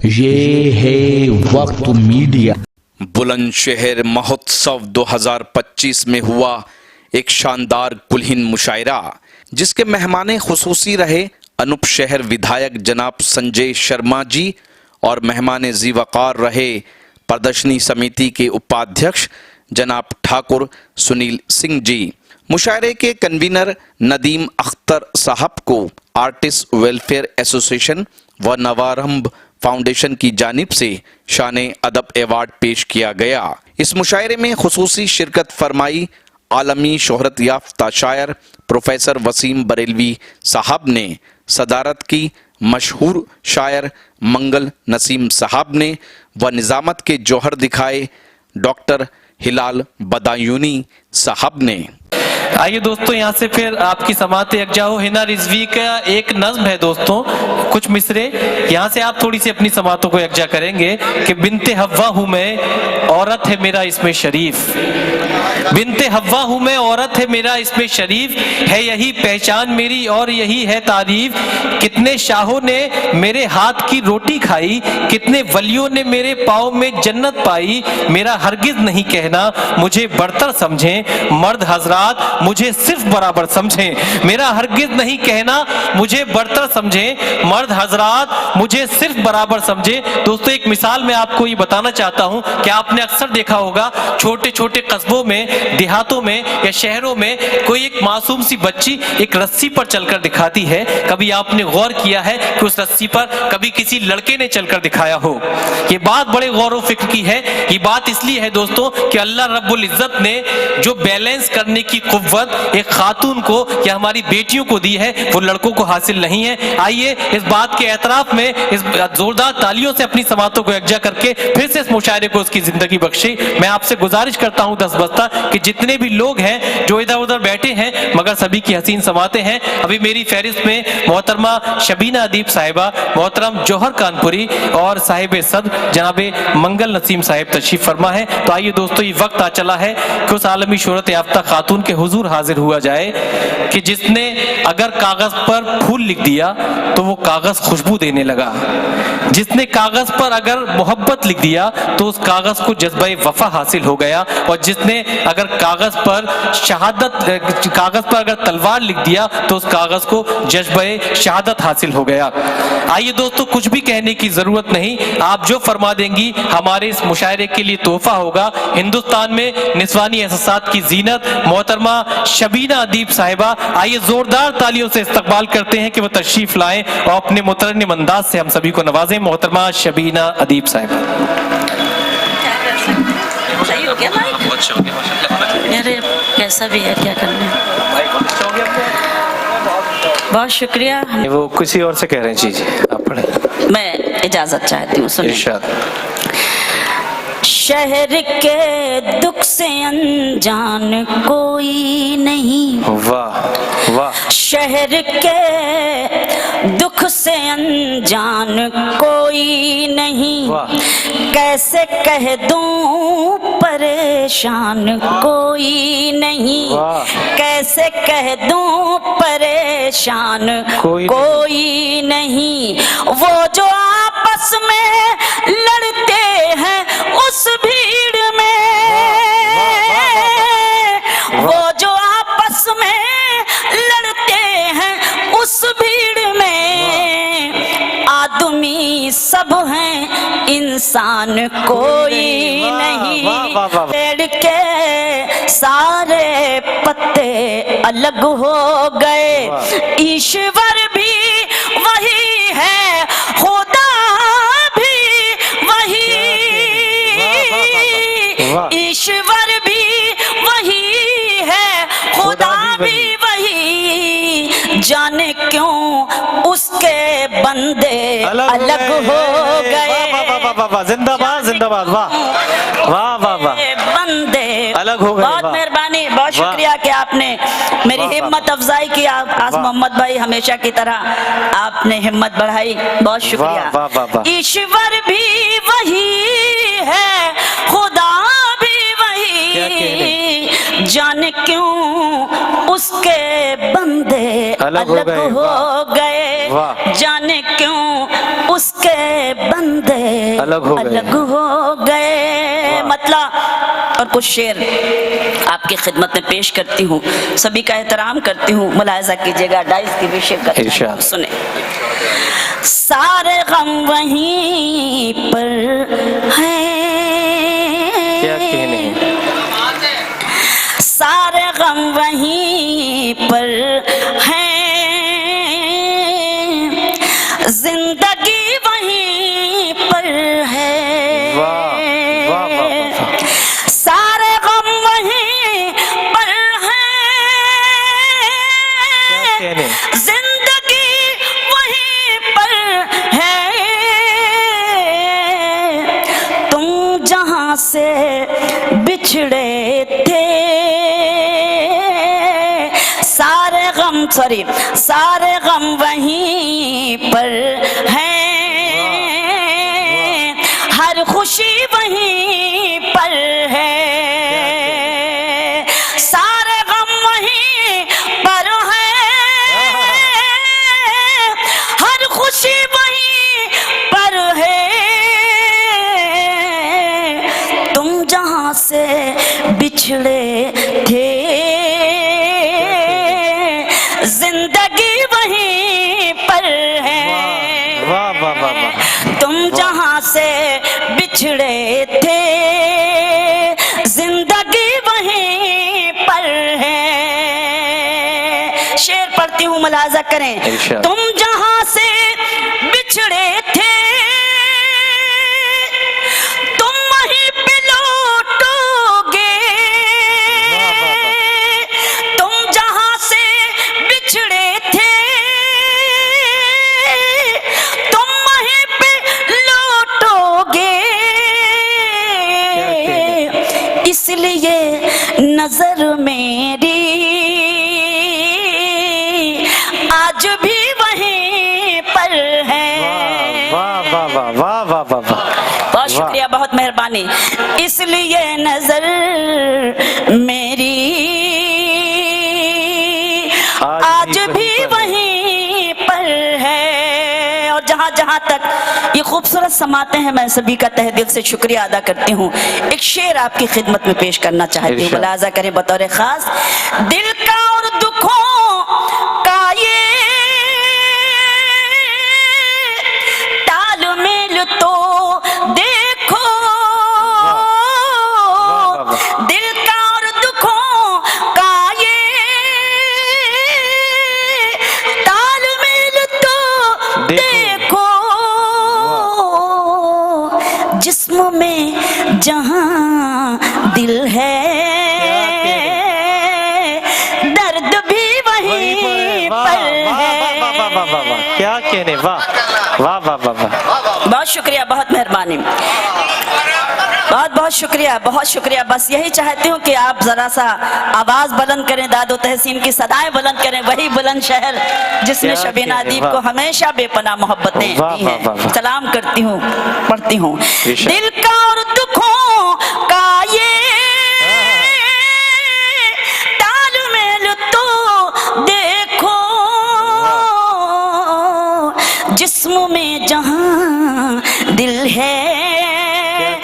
ये है वक्त मीडिया। बुलंदशहर महोत्सव 2025 में हुआ एक शानदार कुलहीन मुशायरा, जिसके मेहमान खुसूसी रहे अनूप शहर विधायक जनाब संजय शर्मा जी और मेहमान ज़ी-वक़ार रहे प्रदर्शनी समिति के उपाध्यक्ष जनाब ठाकुर सुनील सिंह जी। मुशायरे के कन्वीनर नदीम अख्तर साहब को आर्टिस्ट वेलफेयर एसोसिएशन व नवारंभ फाउंडेशन की जानिब से शान अदब अवार्ड पेश किया गया। इस मुशायरे में खुसूसी शिरकत फरमाई आलमी शोहरत याफ्ता शायर प्रोफेसर वसीम बरेलवी साहब ने, सदारत की मशहूर शायर मंगल नसीम साहब ने व निज़ामत के जौहर दिखाए डॉक्टर हिलाल बदायूनी साहब ने। आइए दोस्तों, यहाँ से फिर आपकी समात यकजा हो। हिना रिजवी का एक नज्म है दोस्तों, कुछ मिसरे, यहाँ से आप थोड़ी सी अपनी समातों को यकजा करेंगे कि बिनते हव्वा हूँ मैं, औरत है मेरा इसमें शरीफ। बिनते हव्वा हूँ मैं, औरत है मेरा इसमें शरीफ, है यही पहचान मेरी और यही है तारीफ। कितने शाहों ने मेरे हाथ की रोटी खाई, कितने वलियों ने मेरे पाँव में जन्नत पाई। मेरा हरगिज नहीं कहना मुझे बढ़तर समझें, मर्द हजरात मुझे सिर्फ बराबर समझें। मेरा हरगिज नहीं कहना मुझे बढ़तर समझें, मर्द हजरात मुझे सिर्फ बराबर समझें। दोस्तों, एक मिसाल मैं आपको ये बताना चाहता हूँ कि आपने अक्सर देखा होगा छोटे छोटे कस्बों में, देहातों में या शहरों में कोई एक मासूम सी बच्ची एक रस्सी पर चलकर दिखाती है। कभी आपने गौर किया है कि उस रस्सी पर कभी किसी लड़के ने चलकर दिखाया हो? ये बात बड़े गौर व फिक्र की है। ये बात इसलिए है दोस्तों कि अल्लाह रब्बुल इज्जत ने जो बैलेंस करने की कुव्वत एक खातून को या हमारी बेटियों को दी है, वो लड़कों को हासिल नहीं है। आइए इस बात के एतराफ में इस जोरदार तालियों से अपनी समातों को यकजा करके फिर से इस मुशायरे को उसकी जिंदगी बख्शे। मैं आपसे गुजारिश करता हूं दस्तबस्ता कि जितने भी लोग हैं जो इधर उधर बैठे हैं, मगर सभी की हसीन समातें हैं। अभी मेरी फहरिस्त में मोहतरमा शबीना अदीब साहिबा, मोहतरम जौहर कानपुरी और साहिब सद जनाब मंगल नसीम साहिब तशरीफ फरमा है। तो आइए दोस्तों, ये वक्त आ चला है कि उस आलमी शोहरत याफ्ता खातून के हुजूर हाजिर हुआ जाए कि जिसने अगर कागज पर फूल लिख दिया तो वो कागज खुशबू देने लगा, जिसने कागज पर अगर मोहब्बत लिख दिया तो उस कागज को जज्बे वफा हासिल हो गया, और जिसने अगर कागज पर शहादत, कागज पर अगर तलवार लिख दिया तो उस कागज को जज्बे शहादत हासिल हो गया। आइए दोस्तों, कुछ भी कहने की जरूरत नहीं, आप जो फरमा देंगी हमारे इस मुशायरे के लिए तोहफा होगा। हिंदुस्तान में निस्वानी एहसासात की जीनत मोहतरमा शबीना अदीब साहिबा, आइए जोरदार तालियों से इस्तकबाल करते हैं कि वो तशरीफ लाएं और अपने मुतरन्निम अंदाज से हम सभी को नवाजें। मोहतरमा शबीना अदीब साहिबा। सही हो गया भाई? अरे कैसा भी है, क्या करना है। बहुत शुक्रिया। वो किसी और से कह रहे हैं, जी आप पढ़े। मैं इजाजत चाहती हूँ, सुनिए। इरशाद। शहर के दुख से अनजान कोई नहीं, वाह वाह। शहर के दुख से अनजान कोई नहीं, कैसे कह दूं परेशान कोई नहीं, कैसे कह दूं परेशान कोई नहीं। वो जो आपस में लड़ते हैं उस भीड़ में, वो जो आपस में लड़ते हैं उस भीड़ में, आदमी सब हैं इंसान कोई नहीं। पेड़ के सारे पत्ते अलग हो गए, ईश्वर भी वही है, खुदा भी वही, ईश्वर भी वही है, खुदा भी वही। जाने क्यों उसके बंदे अलग हो गए। जिंदाबाद जिंदाबाद, वाह वाह वाह वाह। बंदे अलग हो गए। बहुत मेहरबानी, बहुत शुक्रिया कि आपने मेरी हिम्मत अफजाई की। आज मोहम्मद भाई हमेशा की तरह आपने हिम्मत बढ़ाई, बहुत शुक्रिया। ईश्वर भी वही है, खुदा भी वही, जाने क्यों उसके बंदे अलग हो गए, जाने क्यों उसके के बंदे अलग हो गए। अलग हो गए। मतलब और कुछ शेर आपकी खिदमत में पेश करती हूँ, सभी का एहतराम करती हूँ, मुलाहिजा कीजिएगा, डाइस की भी शिरकत इरशाद। सुने। सारे गम वहीं पर हैं, क्या कहने, सारे गम वहीं पर हैं, जिंदगी वहीं पर है। वाह वाह वाह वाह। सारे गम वहीं पर हैं, क्या कहने, जिंदगी वहीं पर है। तुम जहां से बिछड़े थे, सारे गम सारे गम वहीं पर हैं, हर खुशी वहीं पर है। सारे गम वहीं पर हैं, हर खुशी वहीं पर है। तुम जहां से बिछड़े थे, जिंदगी वहीं पर है। वाह वाह वाह वाह। तुम जहां से बिछड़े थे, जिंदगी वहीं पर है। शेर पढ़ती हूँ, मुलाजा करें। इरशाद। तुम जहां से बिछड़े थे, तुम वहीं पे लौटोगे। तुम जहां से बिछड़े थे, तुम वहीं पे लौटोगे। इसलिए नजर मेरी आज भी वहीं पर है। वाह वाह वाह वाह वाह वाह वाह। बहुत शुक्रिया, बहुत मेहरबानी। इसलिए नजर मेरी आज भी वहीं पर है। और जहां जहां तक ये खूबसूरत समाते हैं, मैं सभी का तहे दिल से शुक्रिया अदा करती हूँ। एक शेर आपकी खिदमत में पेश करना चाहती हूँ, मुलाजा करें बतौर खास। दिल का और दुखों का ये तालमेल तो देखो, दिल का और दुखों का ये तालमेल तो देखो। जिस्म में जहां दिल है, दर्द भी वहीं पर है। क्या कहने, वाह वाह वाह वाह वाह। बहुत शुक्रिया, बहुत मेहरबानी, बहुत बहुत शुक्रिया, बहुत शुक्रिया। बस यही चाहती हूँ कि आप जरा सा आवाज बुलंद करें, दादो तहसीन की सदाएं बुलंद करें। वही बुलंद शहर जिसने शबीना अदीब को हमेशा बेपनाह मोहब्बतें दी हैं। सलाम करती हूँ, पढ़ती हूँ। दिल का और दुखों का ये तालमेल तो देखो। जिस्म में जहां दिल है,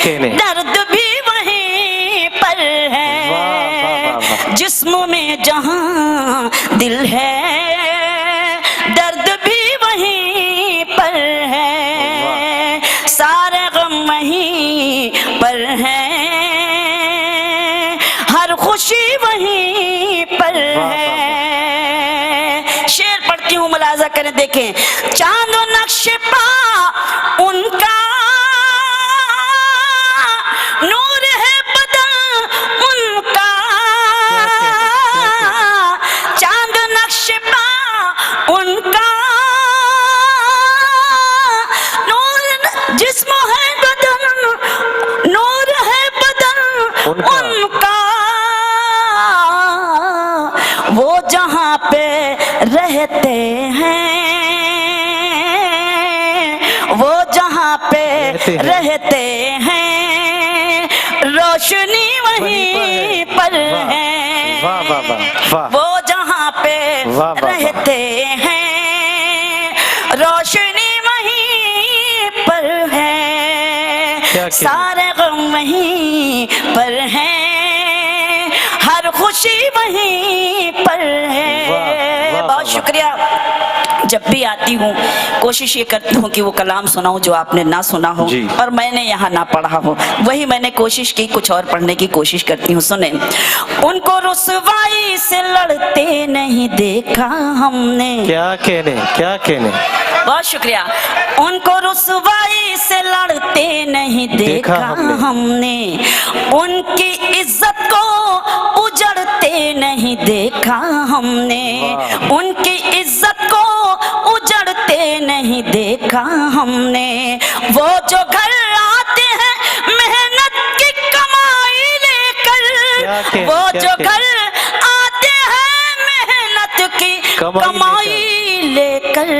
दर्द भी वहीं पर है। जिस्म में जहां दिल है, दर्द भी वहीं पर है। सारे गम वहीं पर हैं, हर खुशी वहीं पर है। शेर पढ़ती हूँ, मुलाजा करें, देखें। चांद नक्श पा उनका नूर है, बदन उनका चांद नक्श पा उनका नूर, जिस्म है बदन, नूर है बदन उनका। वो जहां पे रहते हैं, वो जहां पे रहते हैं, रोशनी वहीं पर है। वो जहां पे रहते हैं, रोशनी वहीं سارے غم وہیں پر ہیں، ہر خوشی وہیں پر ہے۔ بہت شکریہ۔ جب بھی آتی ہوں کوشش یہ کرتی ہوں کہ وہ کلام سناؤں جو آپ نے نہ سنا ہو اور میں نے یہاں نہ پڑھا ہو، وہی میں نے کوشش کی، کچھ اور پڑھنے کی کوشش کرتی ہوں۔ سنیں، ان کو رسوائی سے لڑتے نہیں دیکھا ہم نے، کیا کہنے، کیا کہنے، بہت شکریہ۔ ان کو رسوائی سے لڑتے نہیں دیکھا ہم نے، ان کی عزت کو اجڑتے نہیں دیکھا ہم نے، ان کی عزت کو اجڑتے نہیں دیکھا ہم نے۔ وہ جو گھر آتے ہیں محنت کی کمائی لے کر، وہ جو گھر آتے ہیں محنت کی کمائی لے کر،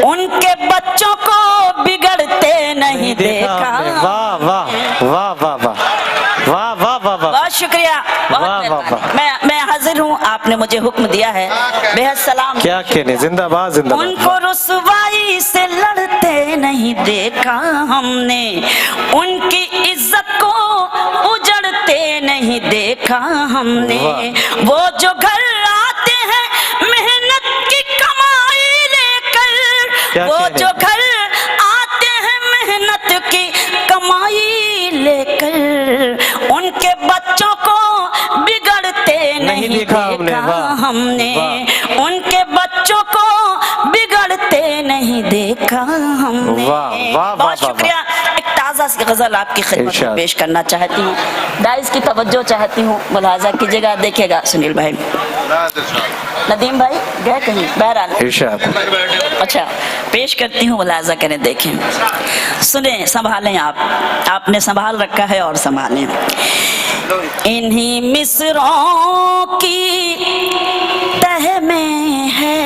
ان کے بچوں کو بگڑتے نہیں دیکھا۔ واہ واہ واہ واہ واہ واہ واہ واہ، بہت شکریہ، بہت میں حاضر ہوں، آپ نے مجھے حکم دیا ہے، بہت سلام۔ کیا کہنے، زندہ باد زندہ باد۔ ان کو رسوائی سے لڑتے نہیں دیکھا ہم نے، ان کی عزت کو اجڑتے نہیں دیکھا ہم نے۔ وہ جو گھر آتے ہیں محنت کی کمائی لے کر، وہ جو گھر آتے ہیں محنت کی کمائی لے کر، ان کے بچوں کو بگڑتے نہیں دیکھا ہم نے، ان کے بچوں کو بگڑتے نہیں دیکھا ہم نے۔ بہت شکریہ۔ ایک تازہ سی غزل آپ کی خدمت میں پیش کرنا چاہتی ہوں، دائز کی توجہ چاہتی ہوں، ملاحظہ کیجیے گا، دیکھیے گا سنیل بھائی، ندیم بھائی گئے کہیں، بہرحال اچھا پیش کرتی ہوں، ملاحظہ کریں، دیکھیں، سنیں، سنبھالیں، آپ نے سنبھال رکھا ہے اور سنبھالیں۔ انہی مصروں کی تہ میں ہے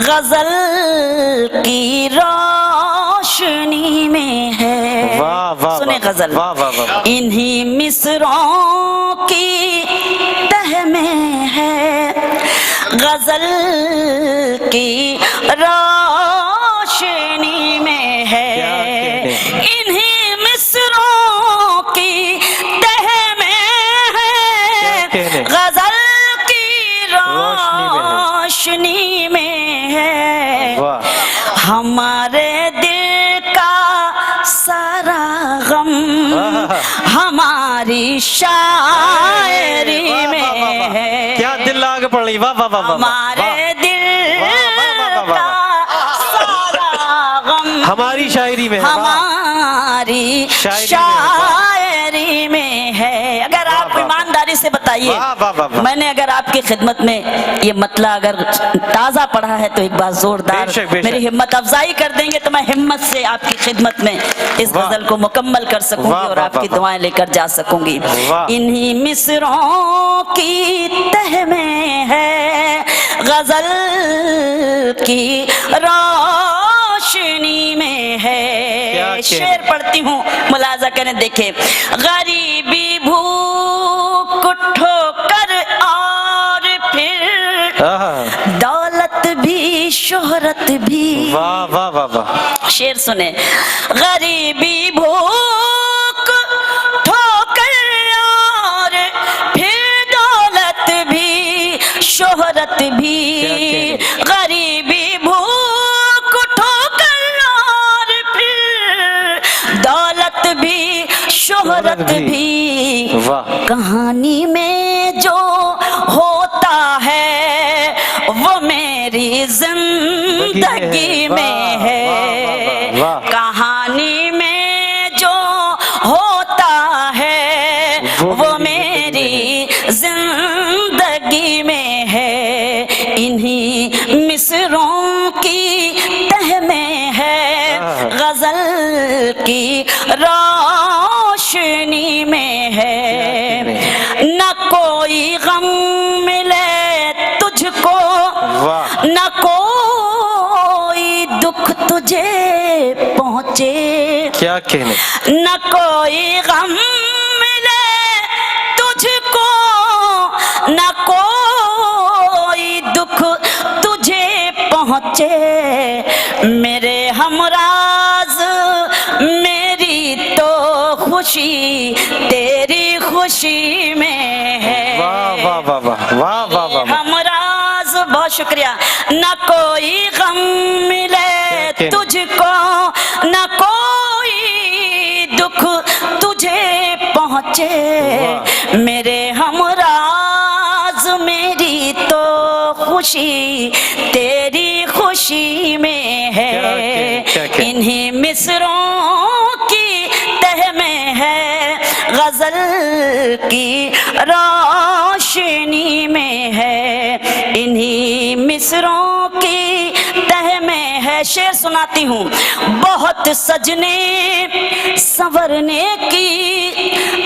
غزل کی روشنی میں ہے، سنیں غزل، انہی مصروں کی تہ میں ہے غزل کی روشنی میں ہے، انہی مصروں کی تہ میں ہے غزل کی روشنی میں ہے، ہمارے دل کا سارا غم ہماری شاعری میں ہے۔ کیا دل آگے پڑھ رہی، واہ واہ واہ، ہمارے دل کا سارا غم ہماری شاعری میں، ہماری شاعری میں ہے۔ اگر آپ ایمانداری سے بتائیے، میں نے اگر آپ کی خدمت میں یہ مطلع اگر تازہ پڑھا ہے تو ایک بار زوردار میری ہمت افزائی کر دیں گے تو میں ہمت سے آپ کی خدمت میں اس غزل کو مکمل کر سکوں گی اور آپ کی دعائیں لے کر جا سکوں گی۔ انہی مصروں کی تہ میں ہے غزل کی روشنی میں ہے۔ شعر پڑھتی ہوں، ملاحظہ کریں، دیکھیں، غریبی بھوک ٹھوکر اور پھر دولت بھی شہرت بھی، واہ واہ واہ واہ، شعر سنیں، غریبی بھوک ٹھوکر اور پھر دولت بھی شہرت بھی، غریبی بھوک ٹھوکر اور پھر دولت بھی شہرت بھی، کہانی میں جو ہوتا ہے وہ میری زندگی میں ہے، کہانی میں جو ہوتا ہے وہ میری زندگی میں ہے، انہی مصروں کی تہ میں ہے غزل کی روشنی میں ہے، نہ کوئی غم ملے تجھ کو، نہ کوئی دکھ تجھے پہنچے، کیا کہنے، نہ کوئی غم ملے تجھ کو، نہ کوئی دکھ تجھے پہنچے، میرے ہمراز میں خوشی تیری خوشی میں ہے واہ واہ واہ واہ واہ واہ واہ واہ. ہمراز. بہت شکریہ. نہ کوئی غم ملے تجھ کو نہ کوئی دکھ تجھے پہنچے میرے ہمراز. میری تو خوشی تیری خوشی میں ہے انہی مصروں کی تہ میں ہے غزل کی روشنی میں ہے انہی مصروں کی تہ میں ہے. شعر سناتی ہوں. بہت سجنے سنورنے کی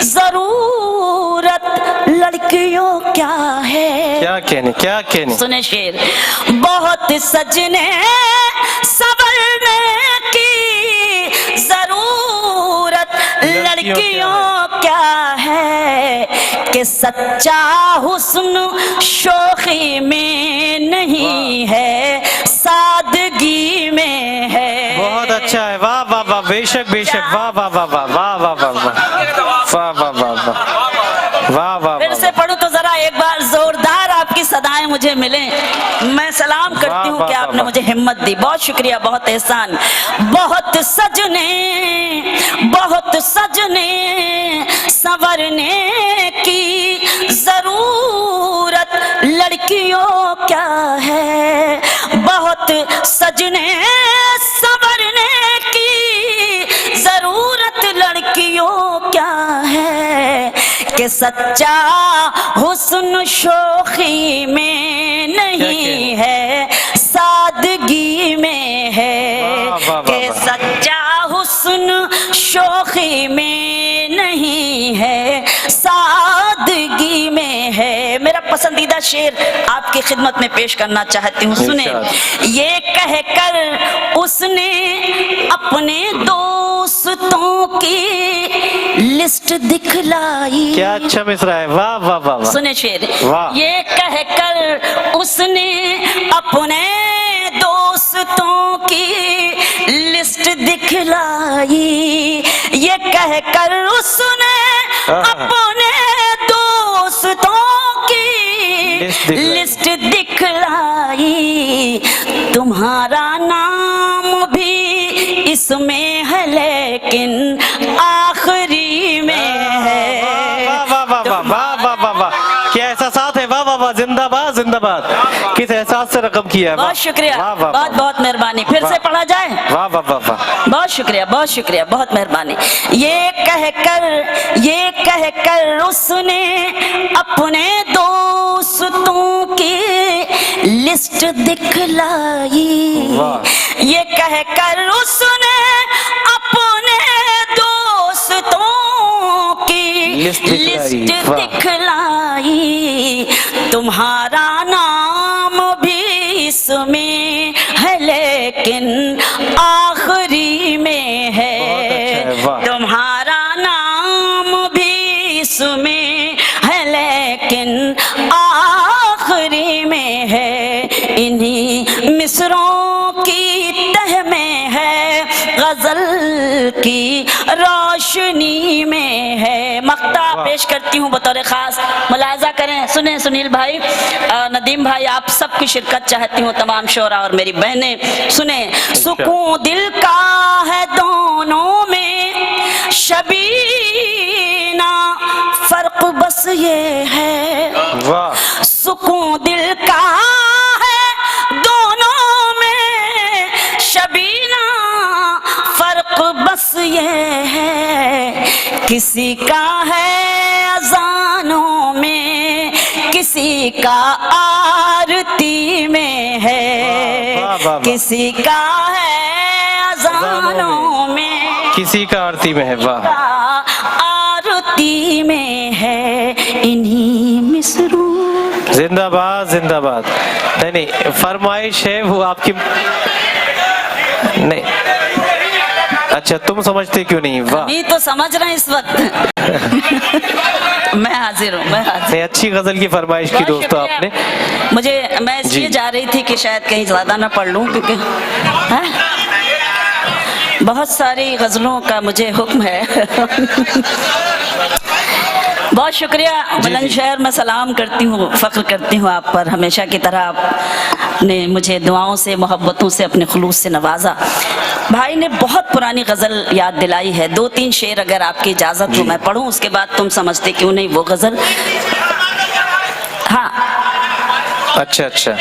ضرورت لڑکیوں کیا ہے. کیا کہنے کیا کہنے. سنے شعر. بہت سجنے سنورنے کی ضرورت لڑکیوں کیا ہے کہ سچا حسن شوخی میں نہیں ہے سادگی میں ہے. بہت اچھا ہے. واہ واہ واہ. بے شک بے شک. واہ واہ واہ واہ واہ واہ واہ واہ واہ واہ واہ واہ واہ. پھر سے پڑھوں تو ذرا ایک بار زوردار آپ کی صدائیں مجھے ملیں. میں سلام کرتی ہوں کہ آپ نے مجھے ہمت دی. بہت شکریہ. بہت احسان. بہت سجنے سنورنے کی ضرورت لڑکیوں کیا ہے. بہت سجنے سنورنے کی ضرورت لڑکیوں کیا ہے کہ سچا حسن شوخی میں نہیں ہے سادگی میں ہے کہ سچا حسن شوخی میں نہیں ہے سادگی میں ہے. میرا پسندیدہ شعر آپ کی خدمت میں پیش کرنا چاہتی ہوں. سنیں. یہ کہہ کر اس نے اپنے دوستوں کی لسٹ دکھلائی. کیا اچھا مصرع ہے. واہ واہ واہ واہ. سنیں شعر. واہ. یہ کہہ کر اس نے اپنے دوستوں کی لسٹ دکھلائی. یہ کہہ کر اس نے اپنے دوستوں کی لسٹ دکھلائی. تمہارا نام بھی اس میں ہے لیکن آخری میں ہے. واہ واہ واہ واہ واہ واہ واہ واہ. کیا احساسات ہے. واہ واہ واہ. زندہ باد زندہ باد. کس احساس سے رقم کیا ہے. بہت شکریہ. بہت بہت مہربانی. پھر سے پڑھا جائے. واہ واہ واہ واہ. بہت شکریہ. بہت شکریہ. بہت مہربانی. یہ کہہ کر اس نے اپنے دوستوں کی لسٹ دکھلائی. یہ کہہ کر اس نے اپنے دوستوں کی لسٹ دکھلائی. تمہارا نام بھی اس میں ہے لیکن آخری میں ہے. تمہارا نام بھی اس میں ہے لیکن آخری میں ہے. انہی مصروں کی تہ میں ہے غزل کی روشنی میں ہے. مقطع پیش کرتی ہوں بطور خاص. ملاحظہ کریں. سنیں سنیل بھائی ندیم بھائی آپ سب کی شرکت چاہتی ہوں. تمام شعراء اور میری بہنیں سنیں. سکون دل کا ہے دونوں میں شبینہ فرق بس یہ ہے. سکون دل کا ہے دونوں میں شبینہ فرق بس یہ ہے. کسی کا ہے اذانوں میں کسی کا آرتی میں ہے. کسی کا ہے اذانوں میں کسی کا آرتی میں ہے. واہ. آرتی میں ہے انہی مصروں. زندہ باد زندہ باد. نہیں فرمائش ہے وہ آپ کی. نہیں اچھا تم سمجھتے کیوں نہیں. واہ. نہیں تو سمجھ رہے ہیں اس وقت. میں حاضر ہوں. اچھی غزل کی فرمائش کی دوستو آپ نے. میں اس لیے جا رہی تھی کہ شاید کہیں زیادہ نہ پڑھ لوں کیونکہ बहुत सारी गज़लों का मुझे हुक्म है। बहुत शुक्रिया बुलंदशहर, मैं सलाम करती हूँ, फ़ख्र करती हूँ आप पर। हमेशा की तरह आपने मुझे दुआओं से, मोहब्बतों से, अपने खुलूस से नवाजा। भाई ने बहुत पुरानी गज़ल याद दिलाई है, 2-3 शेर अगर आपकी इजाज़त हो मैं पढ़ूँ, उसके बाद तुम समझते क्यों नहीं वो गज़ल। हाँ अच्छा अच्छा,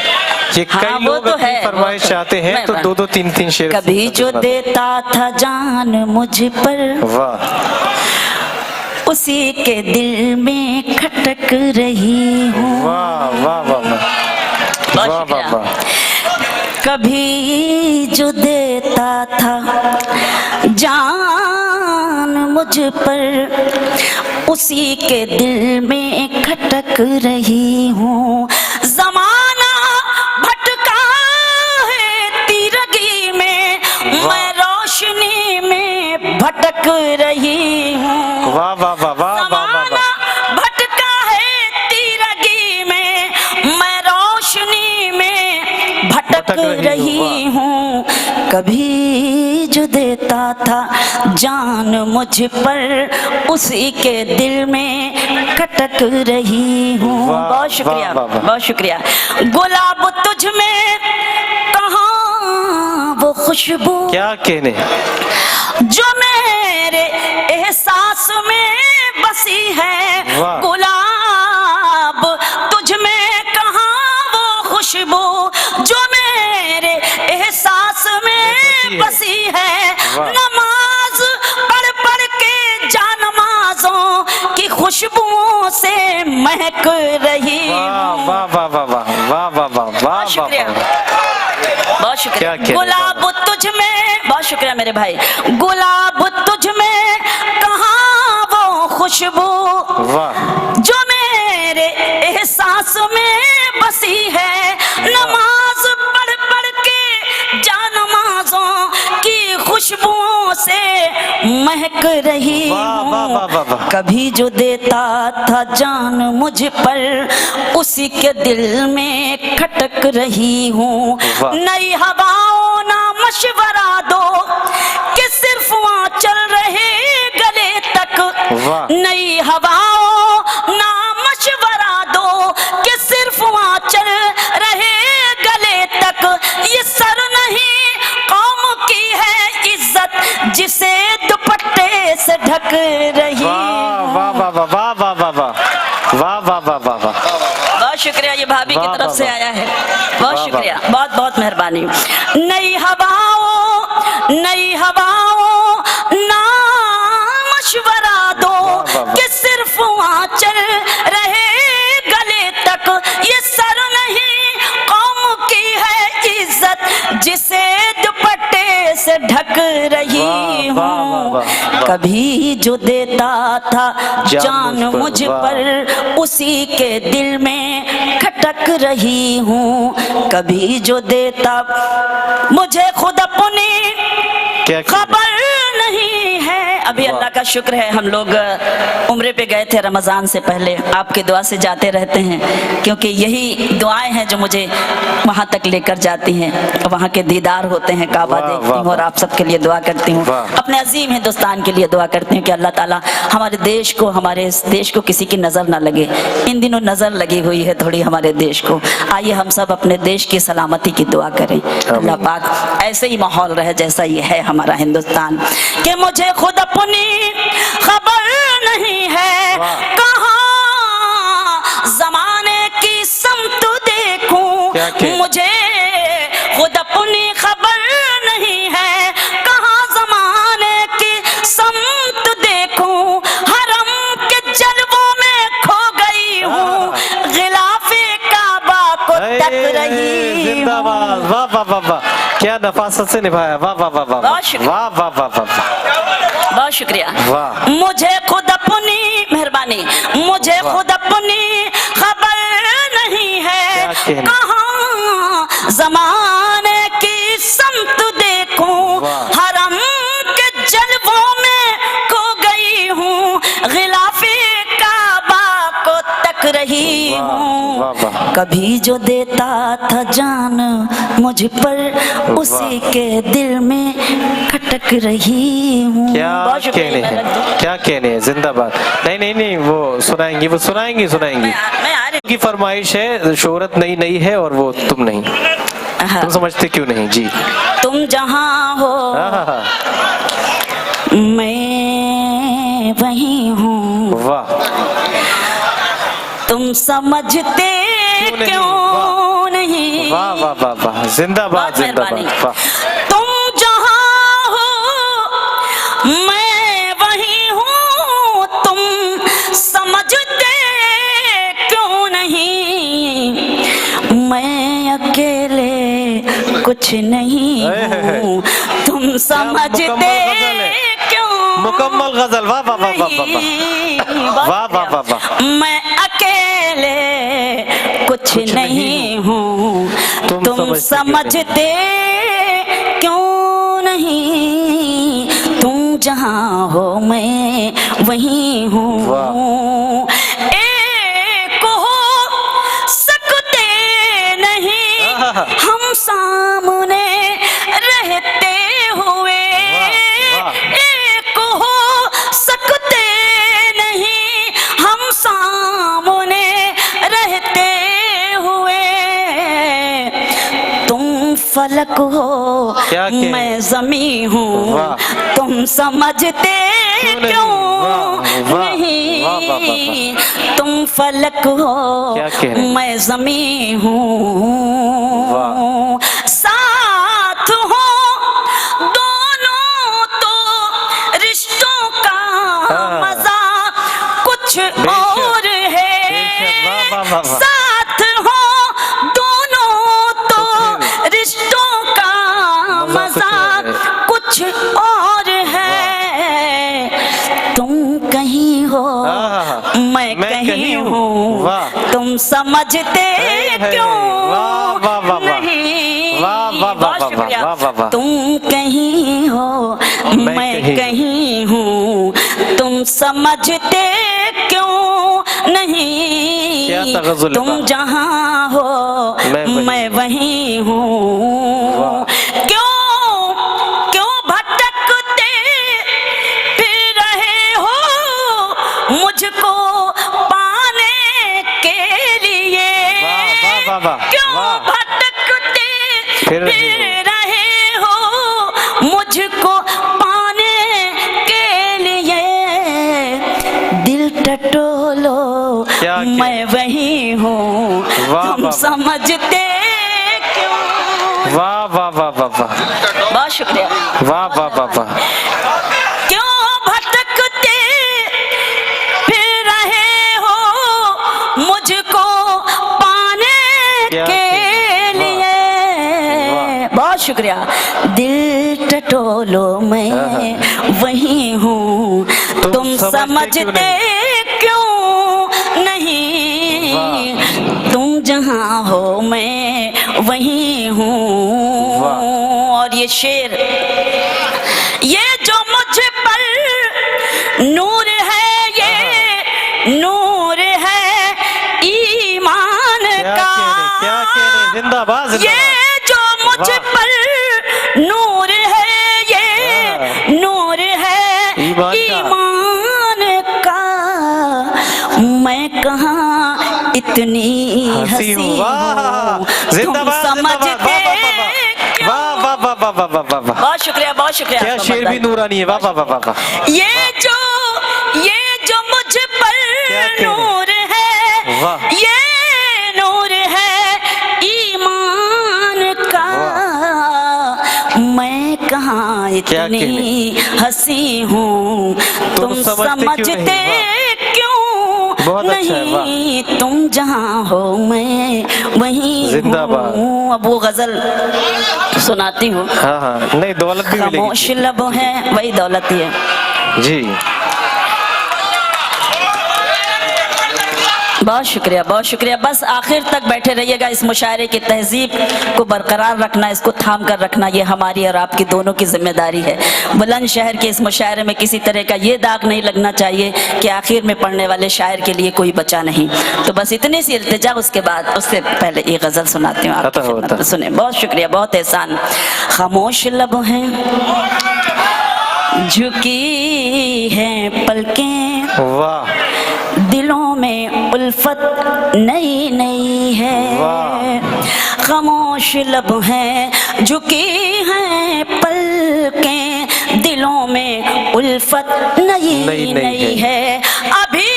ये हाँ, कई वो लोग तो अपनी है, फरमाइश वो तो- चाहते हैं, मैं- तो 2-2 3-3 शेर। कभी जो देता था जान मुझ पर, वाह उसी के दिल में खटक रही हूँ। वाह वाह वाह बहुत वाह वाह शुक्रिया। वाह। कभी जो देता था जान मुझ पर, उसी के दिल में खटक रही हूँ। ज़माना भटका है तीरगी में, मैं रोशनी में भटक रही हूँ। वाह वाह वाह वाह वाह वाह ज़माना भटका है तीरगी में, मैं रोशनी में भटक रही हूँ। कभी जो देता था जान मुझ पर, उसी के दिल में खटक रही हूँ। वाह, बहुत शुक्रिया, वाह, वाह, वाह। बहुत शुक्रिया। गुलाब तुझ में कहाँ वो खुशबू, क्या कहने। जो मेरे एहसास में बसी है। वाह। गुलाब तुझ में कहाँ वो खुशबू, जो मेरे एहसास में बसी है। वाह। नमाज पढ़ पढ़ के जानमाज़ों की खुशबुओं से महक रही वाह हूँ। वाह वाह वाह वाह वाह वाह वाह वाह बहुत शुक्रिया, बहुत शुक्रिया। क्या कहने। गुलाब तुझ में, बहुत शुक्रिया मेरे भाई। गुलाब तुझ में कहाँ वो खुशबू, वाह जो मेरे एहसास में बसी है। नमाज पढ़ पढ़ के जानमाज़ों की खुशबुओं से महक रही वाह, वाह, वाह, वाह, हूँ। वाह। कभी जो देता था जान मुझ पर, उसी के दिल में खटक रही हूँ। वाह। नई हवाओं ना मशवरा दो कि सिर्फ वहाँ चल रहे गले तक। वाह। नई हवाओं ना मशवरा दो कि सिर्फ वहाँ चल रहे गले तक। ये सर नहीं कौम की है इज्जत, जिसे दुपट्टे से ढक रही। वाह वाह वाह वाह वाह वाह वाह वाह वाह वाह वाह वाह। बहुत शुक्रिया, ये भाभी की वाह, तरफ वाह, से वाह। आया है। बहुत वाह, शुक्रिया, बहुत बहुत मेहरबानी। नई हवाओं ना मशवरा दो वाह, वाह। कि सिर्फ वहाँ चल रहे गले तक। ये सर नहीं कौम की है इज्जत, जिसे दुपट्टे से ढक रही वाह, वाह, वाह, हूँ। वाह। कभी जो देता था जान मुझ वाह। पर, उसी के दिल में खटक रही हूँ। कभी जो देता, मुझे खुद अपनी क्या खबर नहीं है। अभी अल्लाह का शुक्र है, हम लोग उम्रे पे गए थे रमज़ान से पहले। आपकी दुआ से जाते रहते हैं, क्योंकि यही दुआएं हैं जो मुझे वहाँ तक लेकर जाती हैं। वहाँ के दीदार होते हैं, काबा वाह, देखती वाह, हूँ और आप सबके लिए दुआ करती हूँ। वाह। अपने अजीम हिंदुस्तान के लिए दुआ करती हूँ कि अल्लाह ताला हमारे देश को, हमारे इस देश को किसी की नज़र ना लगे। इन दिनों नज़र लगी हुई है थोड़ी हमारे देश को। आइए हम सब अपने देश की सलामती की दुआ करें। अल्लाह पाक ऐसे ही माहौल रहे जैसा ये है हमारा हिंदुस्तान। कि मुझे खुद अपनी खबर नहीं है, कहाँ ज़माने की समत देखूं। क्या क्या? मुझे खुद अपनी खबर नहीं है, कहाँ ज़माने की समत देखूं। हरम के जलवों में खो गई हूँ, गिलाफे काबा को तक रही हूँ। जिंदाबाद। वाह वाह वाह वाह, क्या नफासत से निभाया। वाह वाह वाह वाह बहुत शुक्रिया। वाह वाह वाह वाह। बहुत शुक्रिया। वाह। मुझे खुद अपनी, मेहरबानी, मुझे वाह। खुद अपनी खबर नहीं है, क्या कहने। कहाँ ज़माने की समत देखूं। वाह। हरम के जलवों में खो गई हूँ, गिलाफे काबा को तक रही वाह, हूँ। वाह, वाह। कभी जो देता था जान मुझ पर उसी के दिल में खटक रही हूँ। क्या बहुत शुक्रिया, कहने मैं रख दूं? हैं, क्या कहने हैं, जिंदाबाद। नहीं नहीं नहीं, वो सुनाएंगी, वो सुनाएंगी सुनाएंगी। मैं आ रही की फरमाइश है, शोहरत नई नई है और वो तुम नहीं, हाँ। तुम समझते क्यों नहीं जी। तुम जहाँ हो हाँ, मैं वहीं हूँ, वाह तुम समझते नहीं? क्यों नहीं? वाह वाह वाह वाह, जिंदाबाद बहुत जिंदाबाद, मेहरबानी। वाह। तुम जहाँ हो मैं वहीं हूँ, तुम समझते क्यों नहीं? मैं अकेले कुछ नहीं हूँ, तुम समझते क्यों? मुकम्मल गजल, वाह वाह वाह वाह वाह वाह वाह वाह वाह। मैं अकेले कुछ नहीं हूँ, तुम समझते क्यों नहीं? तुम जहाँ हो मैं वहीं हूँ, एक हो सकते नहीं हम सामने रहते हुए, एक हो सकते नहीं हम सामने रहते हुए। तुम फलक हो क्या कह- मैं ज़मीं हूँ, वाह। तुम समझते क्यों वाह, वाह, नहीं? वाह, वाह, वाह, तुम फलक हो क्या कह रहे हैं? मैं ज़मीं हूँ, वाह। साथ हो दोनों तो रिश्तों का हाँ। मजा कुछ और है, वाह, वाह, वाह, वाह। साथ हो दोनों तो रिश्तों का मजा कुछ और है। तुम कहीं हो मैं कहीं हूँ, वाह। तुम समझते क्यों वाह, वाह, वाह, वाह। नहीं? वाह, वाह, वाह, बहुत वाह, शुक्रिया। वाह, वाह, वाह। तुम कहीं हो मैं कहीं हूँ, तुम समझते क्यों नहीं? क्या तगज़ुल तुम वाह। जहाँ हो मैं वहीं हूँ, क्यों भटकते फिर रहे हो मुझको पाने के लिए? वाह, वाह, वाह, क्यों वाह। भटकते फिर फिर रहे हो मुझको पाने के लिए? दिल टटोलो क्या क्या? मैं वहीं हूँ, वाह, तुम वाह, समझते क्यों? वाह वाह वाह वाह वाह, बहुत शुक्रिया। वाह वाह वाह वाह। क्यों भटकते फिर रहे हो मुझको पाने क्या के लिए? बहुत शुक्रिया। दिल टटोलो मैं वहीं हूँ, तुम समझते क्यों नहीं? तुम जहाँ हो मैं वहीं हूँ। और ये शेर, ये जो मुझ पर नूर है ये नूर है ईमान का। क्या कहने, जिंदाबाद ये जो मुझ पर नूर है ये नूर है ईमान का। मैं कहाँ इतनी हंसी हूँ, तुम समझते वाह वाह वाह वाह वाह वाह वाह। बहुत शुक्रिया, बहुत शुक्रिया। क्या शेर भी नूरानी है, वाह वाह वाह वाह। ये जो मुझ पर नूर है वाह। ये नूर है ईमान का। मैं कहाँ इतनी हंसी हूँ, तुम समझते क्यों नहीं? तुम जहाँ हो मैं वहीं हूँ। अब वो गजल सुनाती हूँ। हाँ हाँ, नहीं दौलत भी मिलेगी। खामोश लब है वही दौलत ही है जी। बहुत शुक्रिया। बस आखिर तक बैठे रहिएगा। इस मुशायरे की तहजीब को बरकरार रखना, इसको थाम कर रखना, ये हमारी और आपकी दोनों की जिम्मेदारी है। बुलंदशहर के इस मुशायरे में किसी तरह का ये दाग नहीं लगना चाहिए कि आखिर में पढ़ने वाले शायर के लिए कोई बचा नहीं। तो बस इतनी सी इल्तिजा, उसके बाद उससे पहले ये गज़ल सुनाती हूँ आपकी खिदमत में, सुने। बहुत शुक्रिया, बहुत एहसान। खामोश लब हैं, झुकी हैं पलकें, वाह, दिलों में उल्फत नई नई है। खामोश लब हैं, झुकी हैं पलकें, दिलों में उल्फत नई नई है। अभी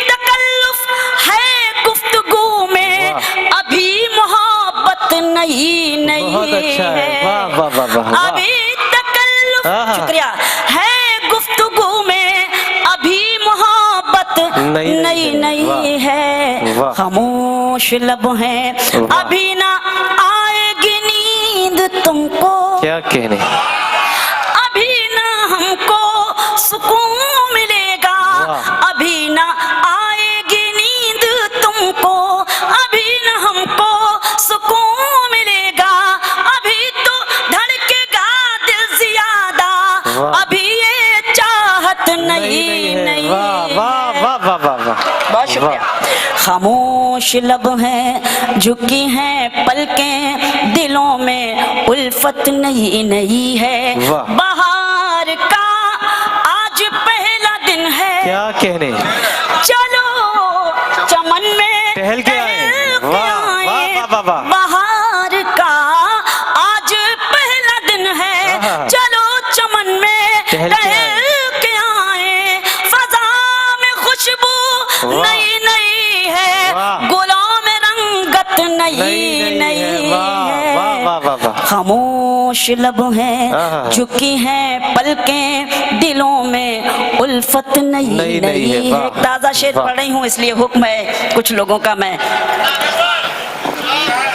तकल्लुफ है गुफ्तगू में, अभी मोहब्बत नई नई है। अभी तकल्लुफ, शुक्रिया, है गुफ्तगू में, अभी मोहब्बत नई नई है। खामोश लब हैं, अभी ना आएगी नींद तुमको, क्या कहने, अभी ना हमको सुकून मिलेगा, अभी ना आएगी नींद तुमको, अभी ना हमको सुकून मिलेगा, अभी तो धड़केगा दिल ज्यादा, अभी ये चाहत नई नई। बहुत शुक्रिया। खामोश लब हैं, झुकी हैं पलकें, दिलों में उल्फत नई नई है। बहार का आज पहला दिन है, क्या कहने, चलो चमन में टहल के आए। बहार का आज पहला दिन है, चलो चमन में टहल के आए। फजा में खुशबू नई नई है, गुलों में रंगत नई नई है। खामोश लब हैं, झुकी हैं पलकें, दिलों में उल्फत नई नई है। एक ताज़ा शेर पढ़ रही हूँ, इसलिए हुक्म है कुछ लोगों का, मैं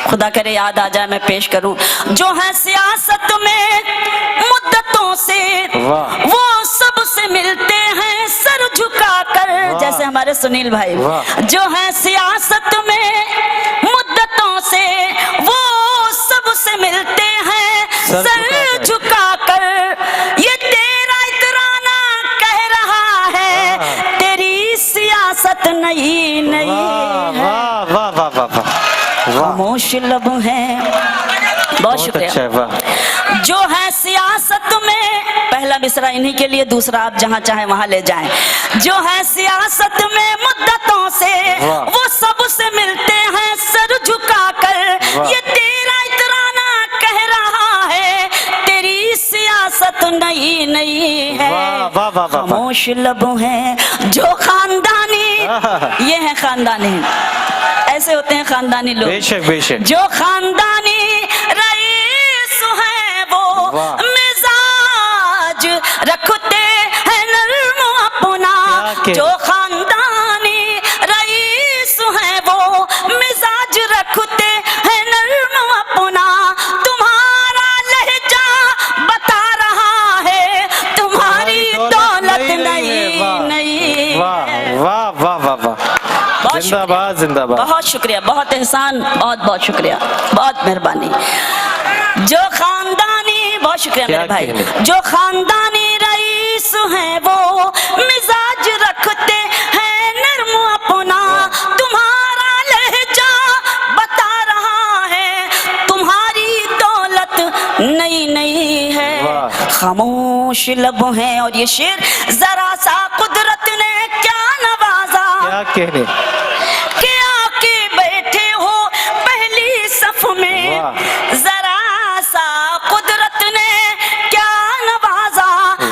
खुदा करे याद आ जाए मैं पेश करूं। जो है सियासत में मुद्दतों से, वो सबसे मिलते हैं सर झुकाकर, जैसे हमारे सुनील भाई। जो है सियासत में मुद्दतों से, वो सबसे मिलते हैं सर झुकाकर। ये तेरा इतराना कह रहा है, तेरी सियासत नई नई है। खामोश लब हैं, बहुत शुक्रिया। जो है सियासत में, पहला मिसरा इन्हीं के लिए, दूसरा आप जहां चाहे वहां ले जाएं। जो है सियासत में मुद्दतों से, वो सबसे मिलते हैं सर झुकाकर। ये तेरा इतराना कह रहा है, तेरी सियासत नई नई है। खामोश लब हैं, जो खानदानी, ये है खानदानी, ऐसे होते हैं खानदानी लोग। बेशक बेशक। जो खानदानी रईस हैं, वो मिजाज रखते हैं नर्म अपना। जो खानदानी रईस हैं, वो मिजाज रखते हैं नर्म अपना। तुम्हारा लहजा बता रहा है, तुम्हारी दौलत नई नई। वाह वाह वाह वाह, जिंदाबाद जिंदाबाद। बहुत शुक्रिया, बहुत एहसान, बहुत बहुत शुक्रिया, बहुत मेहरबानी। जो खानदानी, बहुत शुक्रिया मेरे भाई। जो खानदानी रईस हैं, वो मिजाज रखते हैं नर्म अपना। तुम्हारा लहजा बता रहा है, तुम्हारी दौलत नई नई है। खामोश लब हैं, और ये शेर, जरा सा कुदरत ने क्या नवाजा, क्या कहने, कि आके बैठे हो पहली सफ में। जरा सा कुदरत ने क्या नवाजा,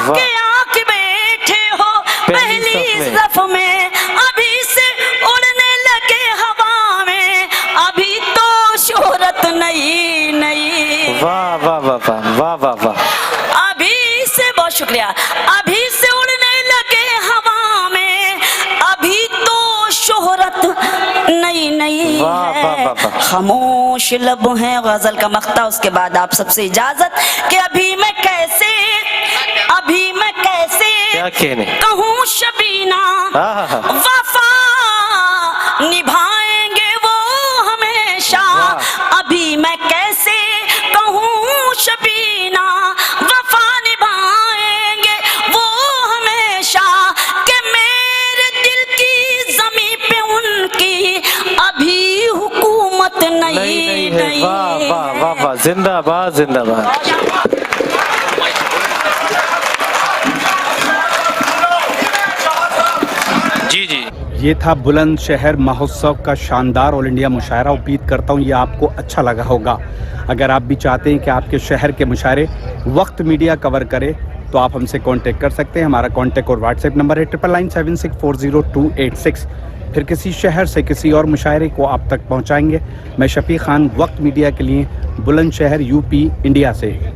कि आके बैठे हो पहली सफ में। अभी से उड़ने लगे हवा में, अभी तो शोहरत नई नई। वाह वाह वाह वाह वाह वाह। अभी से, बहुत शुक्रिया, अभी से उड़ने लगे हवा में, अभी तो शोहरत नई नई है। खामोश लब हैं, गजल का मख्ता, उसके बाद आप सबसे इजाजत कि अभी मैं कैसे क्या कहने, कहूँ शबीना वफा जिंदाबाद जिंदाबाद। जी जी। ये था बुलंदशहर महोत्सव का शानदार ऑल इंडिया मुशायरा। उम्मीद करता हूँ ये आपको अच्छा लगा होगा। अगर आप भी चाहते हैं कि आपके शहर के मुशायरे वक्त मीडिया कवर करे तो आप हमसे कांटेक्ट कर सकते हैं। हमारा कांटेक्ट और व्हाट्सएप नंबर है 9997640286। फिर किसी शहर से किसी और मुशायरे को आप तक पहुंचाएंगे। मैं शफीक खान, वक्त मीडिया के लिए, बुलंदशहर यूपी इंडिया से।